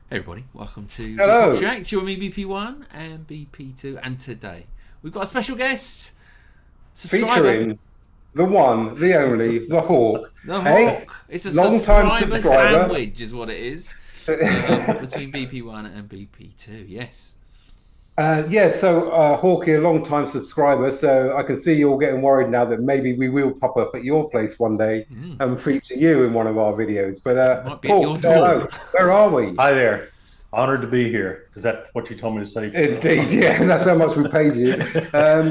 Hey everybody, welcome to Hello. Firefighter Chick. You're me, BP1 and BP2, and today we've got a special guest, subscriber, Featuring the one, the only, the Hawk. the Hey, Hawk. It's a long time subscriber subscriber. sandwich, is what it is, between BP1 and BP2. Yes. Hawk here, long time subscriber. So I can see you're getting worried now that maybe we will pop up at your place one day and feature you in one of our videos. But Might be at Hawk, your say door. hello. Where are we? Hi there. Honored to be here. Is that what you told me to say? Indeed, yeah, that's how much we paid you.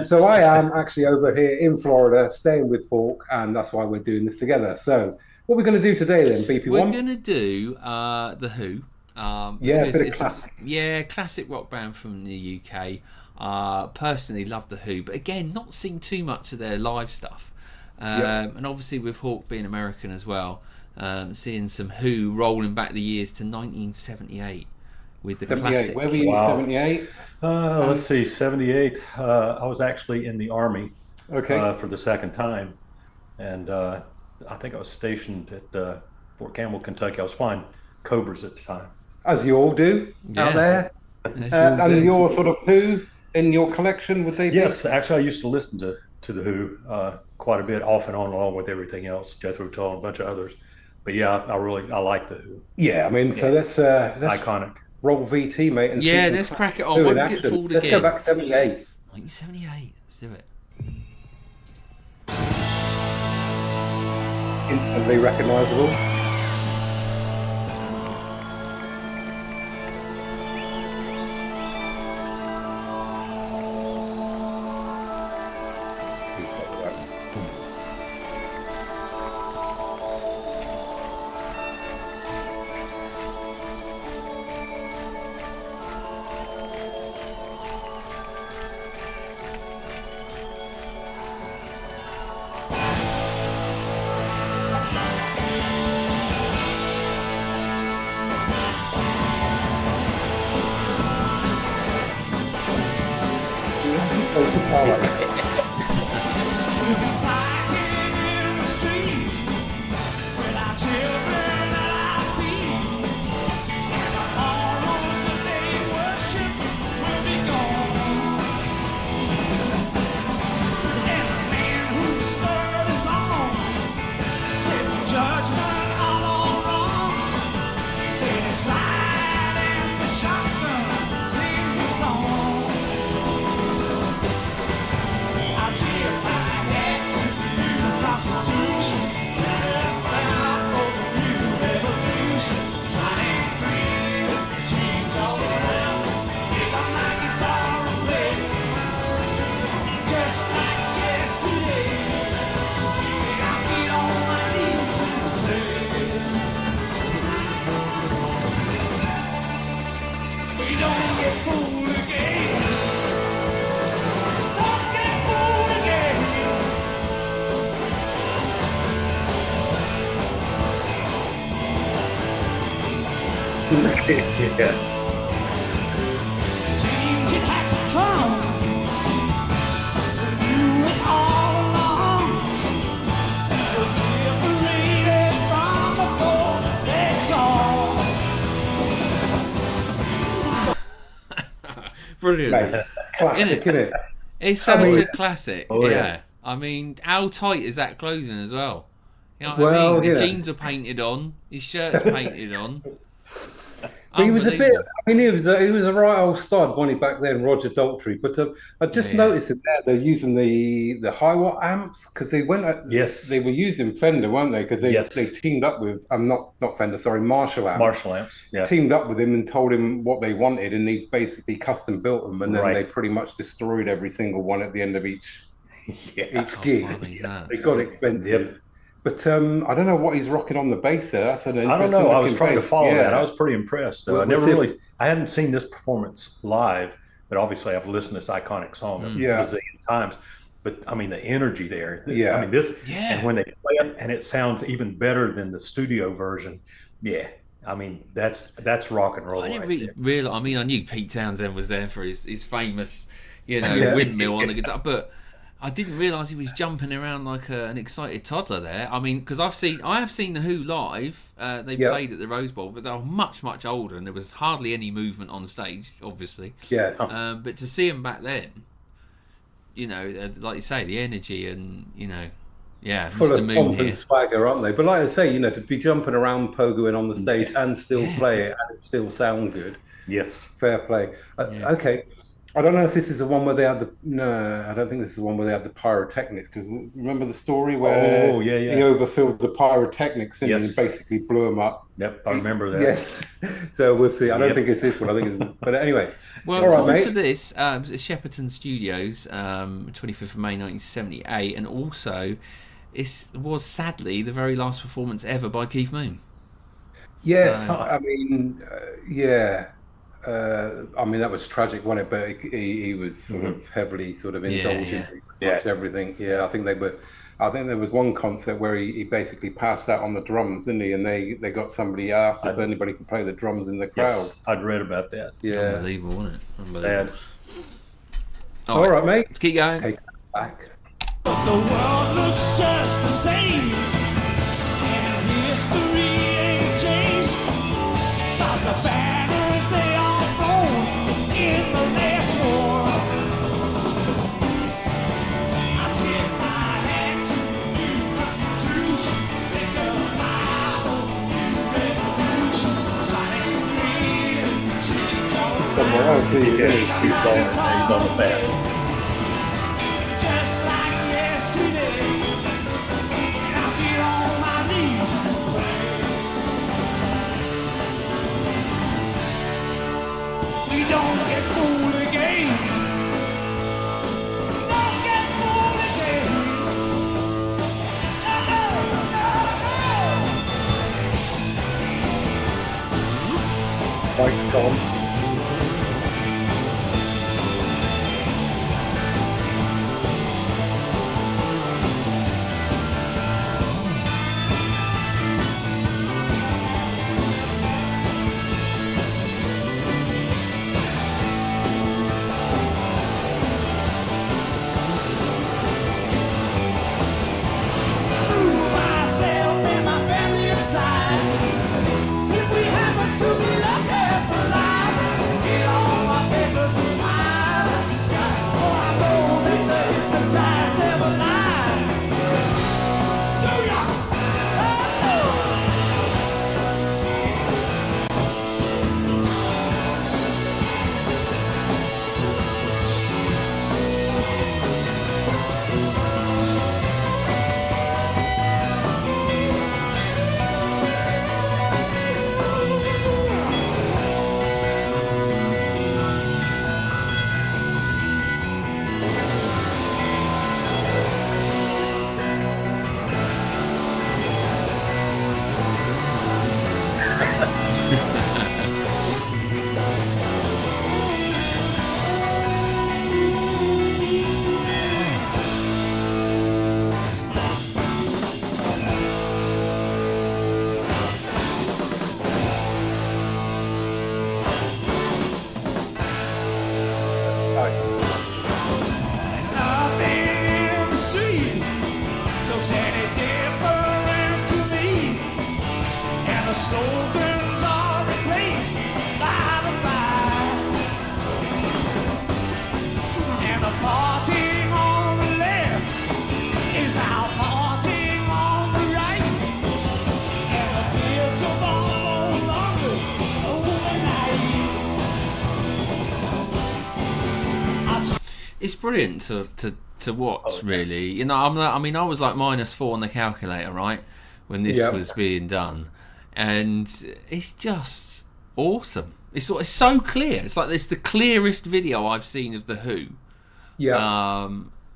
So I am actually over here in Florida, staying with Hawk, and that's why we're doing this together. So what are we going to do today then, BP1? We're going to do The Who. Yeah, a bit of classic. Classic rock band from the UK. Personally love The Who, but again, not seen too much of their live stuff. And obviously with Hawk being American as well, seeing some Who rolling back the years to 1978 with the 78. classic. Where were you? Wow. 78. Let's see, 78. I was actually in the Army for the second time. And I think I was stationed at Fort Campbell, Kentucky. I was flying Cobras at the time. As you all do out there. And your sort of Who in your collection, would they be? Yes, actually, I used to listen to the Who quite a bit, off and on, along with everything else, Jethro Tull and a bunch of others. But yeah, I like the Who. Yeah, I mean, so let's Iconic. roll VT, mate. And Yeah, see some let's crack it on. Who in Won't get action. fooled Let's again. go back 78. 1978. Let's do it. Instantly recognisable. Yeah. Brilliant. Mate, classic, isn't it? It's such a classic. Yeah. I mean, how tight is that clothing as well? You know what I mean? The jeans are painted on, his shirt's painted on. But he was a bit. I mean, he was a right old stud, wasn't he, back then, Roger Daltrey. But I just noticed that they're using the high watt amps because they went. They were using Fender, weren't they? Because they teamed up with not Fender, sorry, Marshall amps. Marshall amps. Yeah. Teamed up with him and told him what they wanted, and he basically custom built them, and then they pretty much destroyed every single one at the end of each gig. They got expensive. Yep. But I don't know what he's rocking on the bass there. That's an I don't know. I was trying to follow that. I was pretty impressed. I hadn't seen this performance live, but obviously I've listened to this iconic song a bazillion times. But I mean, the energy there. I mean, and when they play it, and it sounds even better than the studio version. Yeah. I mean, that's rock and roll. I didn't really realize. I mean, I knew Pete Townsend was there for his famous, windmill on the guitar, but I didn't realise he was jumping around like an excited toddler there. I mean, because I have seen the Who live. They played at the Rose Bowl, but they were much, much older, and there was hardly any movement on stage, obviously. Yes. But to see him back then, you know, like you say, the energy and, you know, yeah, full Mr. of Moon pomp here. and swagger, aren't they? But like I say, you know, to be jumping around, pogoing on the stage and still play it and it still sound good. Yes. Fair play. Okay. I don't know if this is the one where they had the... No, I don't think this is the one where they had the pyrotechnics, because remember the story where he overfilled the pyrotechnics and he basically blew them up? Yep, I remember that. Yes. So we'll see. I don't think it's this one. I think it's... But anyway. Well, according to this, it was at Shepperton Studios, 25th of May 1978, and also it was sadly the very last performance ever by Keith Moon. Yes, I mean, I mean, that was tragic, wasn't it? But he was sort of heavily sort of indulgent in everything. Yeah, I think there was one concert where he basically passed out on the drums, didn't he? And they got somebody asked if anybody could play the drums in the crowd. Yes, I'd read about that. Yeah. Unbelievable, wasn't it? Unbelievable. All right, mate. Let's keep going. Take it back. But the world looks just the same, and history ain't changed. 'Cause the banners they all flown in the last war. I tip my hat to the new Constitution, take a mile on the revolution, starting green and change all He's on the back. just like yesterday, and I'll get on my knees and pray. We don't get fooled again. Don't get fooled again. No. Mike, Tom. Myself and my family aside, if we happen to be lucky for life, get all my papers and smile at the sky. Oh, I know that the hypnotized never lie. Do ya? There's nothing in the street looks any different to me, and the slogans are replaced by the fire, and the parting on the left is now parting on the right, and the fields of all no longer overnight. It's brilliant to watch, really. You know, I mean, I was like -4 on the calculator, right, when this was being done, and it's just awesome. It's so clear. It's like it's the clearest video I've seen of the Who. Yeah.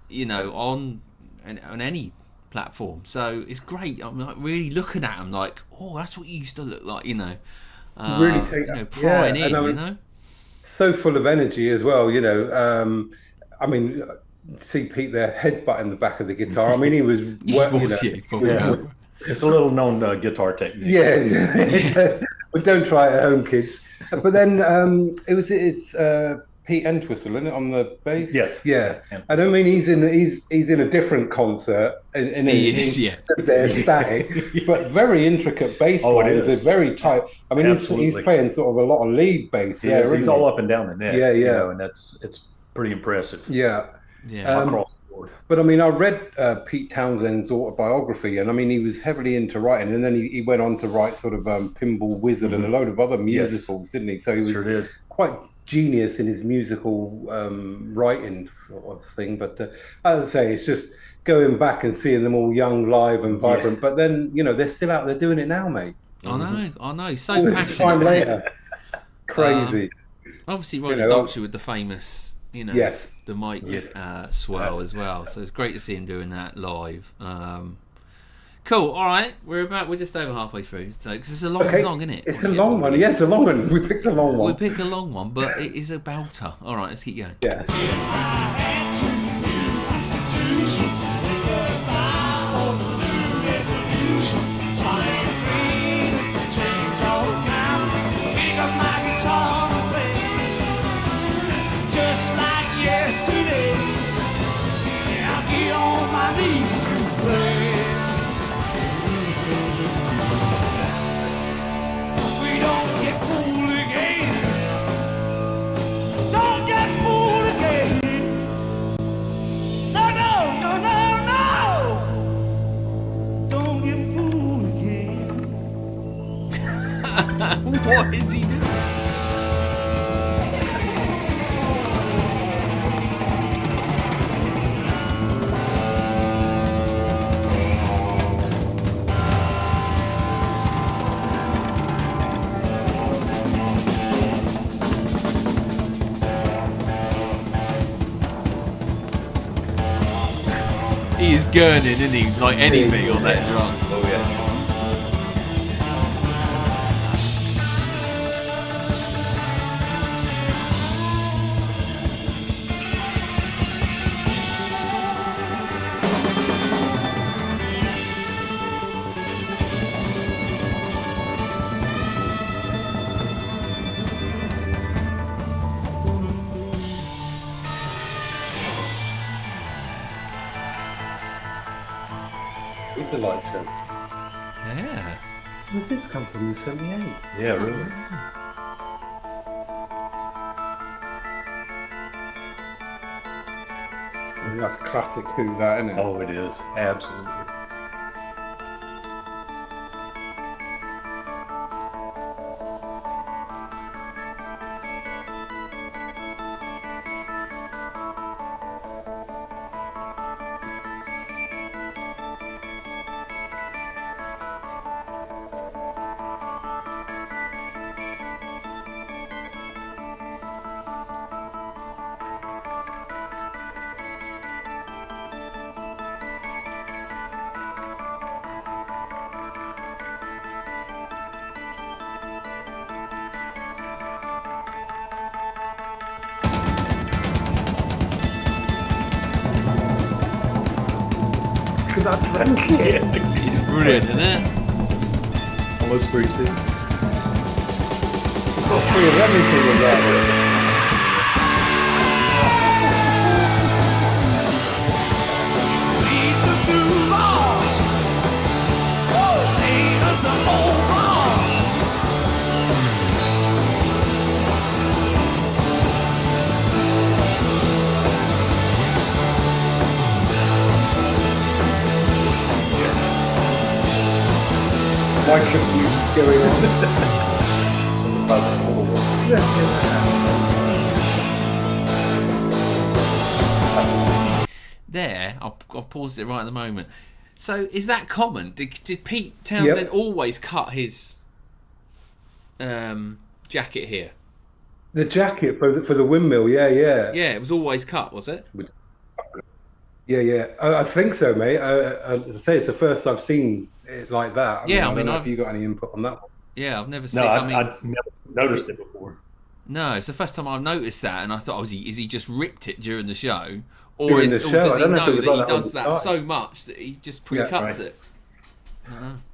You know, on any platform. So it's great. I'm like really looking at them, like, oh, that's what you used to look like. You know, Really take prying in. I mean, You know, so full of energy as well. You know, I mean, see Pete there headbutting the back of the guitar. I mean, he was. It's a little known guitar technique. Yeah, but don't try it at home, kids. But then it's Pete Entwistle, isn't it, on the bass? Yes. Yeah. And I mean, he's in a different concert, and he's stood there static, but very intricate bass lines. They're very tight. I mean, he's playing sort of a lot of lead bass there. He's all up and down the neck. Yeah, yeah. You know, and it's pretty impressive. Yeah. Yeah. Across the board. But I mean, I read Pete Townshend's autobiography, and I mean, he was heavily into writing, and then he went on to write sort of Pinball Wizard and a load of other musicals, didn't he? So he was quite genius in his musical writing sort of thing. But as I say, it's just going back and seeing them all young, live and vibrant. But then, you know, they're still out there doing it now, mate. I know. So passionate. Time later. Crazy. Obviously, Roger Daltrey with the famous, you know, the mic swell as well. So it's great to see him doing that live. Cool. All right, we're just over halfway through. So because it's a long song, isn't it? It's a long one. Yes, a long one. We picked a long one. We picked a long one, but it is a belter. All right, let's keep going. Yeah. Just like yesterday, I'll get on my knees and play. We don't get fooled again. Don't get fooled again. No, no, no, no, no. Don't get fooled again. What is he doing? He is gurning, isn't he? Like anything on that drum. Oh yeah. The light show. Yeah. Where's this come from? The 78. Yeah, really. I mean, that's classic Who, that, isn't it? Oh, it is. Absolutely. It's brilliant, isn't it? Almost breezy. Got free of everything with that. Lead the new boss. Same as the old boss. Why couldn't you going on? There, I've paused it right at the moment. So, is that common? Did Pete Townsend always cut his jacket here? The jacket for the windmill, yeah. Yeah, it was always cut, was it? Yeah. I think so, mate. I'd say it's the first I've seen it like that. I don't know if you got any input on that one. Yeah, I've never seen. No, I've never noticed it before. No, it's the first time I've noticed that, and I thought, is he just ripped it during the show, or does he know that he does that so much that he just pre-cuts it?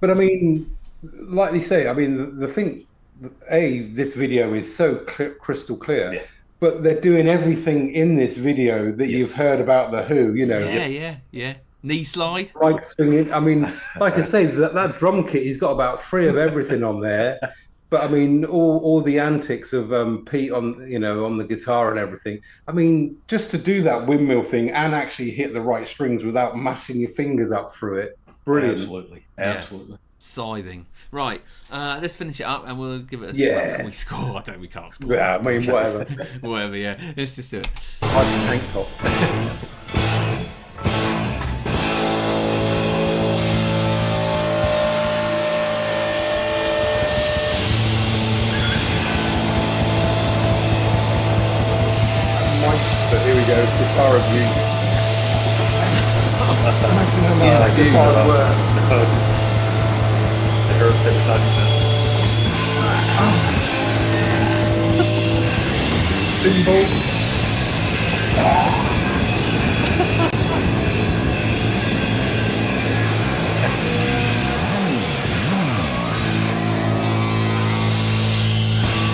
But I mean, like you say, I mean, the thing, this video is so crystal clear. Yeah. but they're doing everything in this video that you've heard about the Who. You know. Yeah. Knee slide. Like swinging. I mean, like I say, that drum kit, he's got about 3 of everything on there. But I mean, all the antics of Pete on the guitar and everything. I mean, just to do that windmill thing and actually hit the right strings without mashing your fingers up through it. Brilliant. Absolutely. Yeah. Scything. Right. Let's finish it up and we'll give it a score. Can we score? We can't score. Yeah, I mean, whatever. Whatever, yeah. Let's just do it. Nice tank top. But here we go, guitar abuse. Guitar work. Cymbals.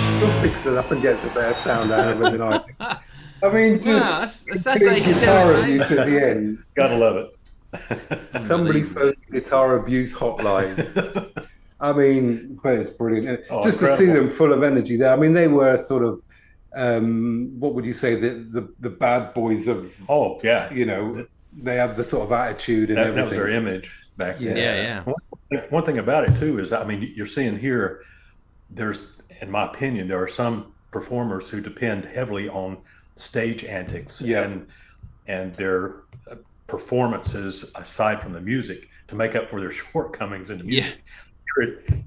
Still picks it up and gets a better sound out of it than I think. I mean, just that's how you guitar do it, abuse at the end. Gotta love it. Somebody phoned the guitar abuse hotline. I mean, but it's brilliant. Just incredible. To see them full of energy there. I mean, they were sort of, what would you say, the bad boys of? Oh yeah. They had the sort of attitude and everything. That was their image back then. Yeah. One thing about it too is, I mean, you're seeing here. There's, in my opinion, there are some performers who depend heavily on stage antics and their performances aside from the music to make up for their shortcomings in the music.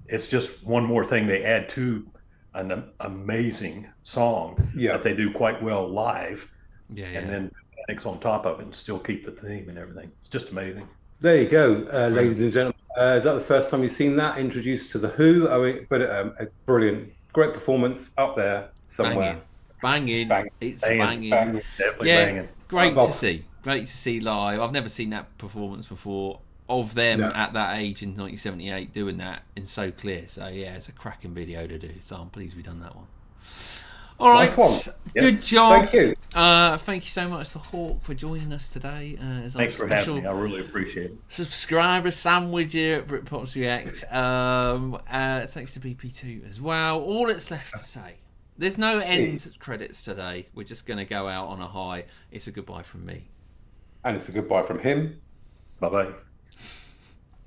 It's just one more thing they add to an amazing song that they do quite well live, and then antics on top of it and still keep the theme and everything. It's just amazing. There you go, ladies and gentlemen. Is that the first time you've seen that introduced to the Who? I mean, but a brilliant, great performance up there somewhere. Banging. It's banging. Definitely banging. Great to see live. I've never seen that performance before of them at that age in 1978 doing that in so clear. So yeah, it's a cracking video to do. So I'm pleased we've done that one. All right, nice one. Good job. Thank you. Thank you so much to Hawk for joining us today. Thanks for having me. I really appreciate it. Subscriber sandwich here at BritPop React. Thanks to BP2 as well. All that's left to say. There's no end credits today. We're just going to go out on a high. It's a goodbye from me. And it's a goodbye from him. Bye-bye.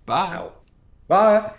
Bye. Bye.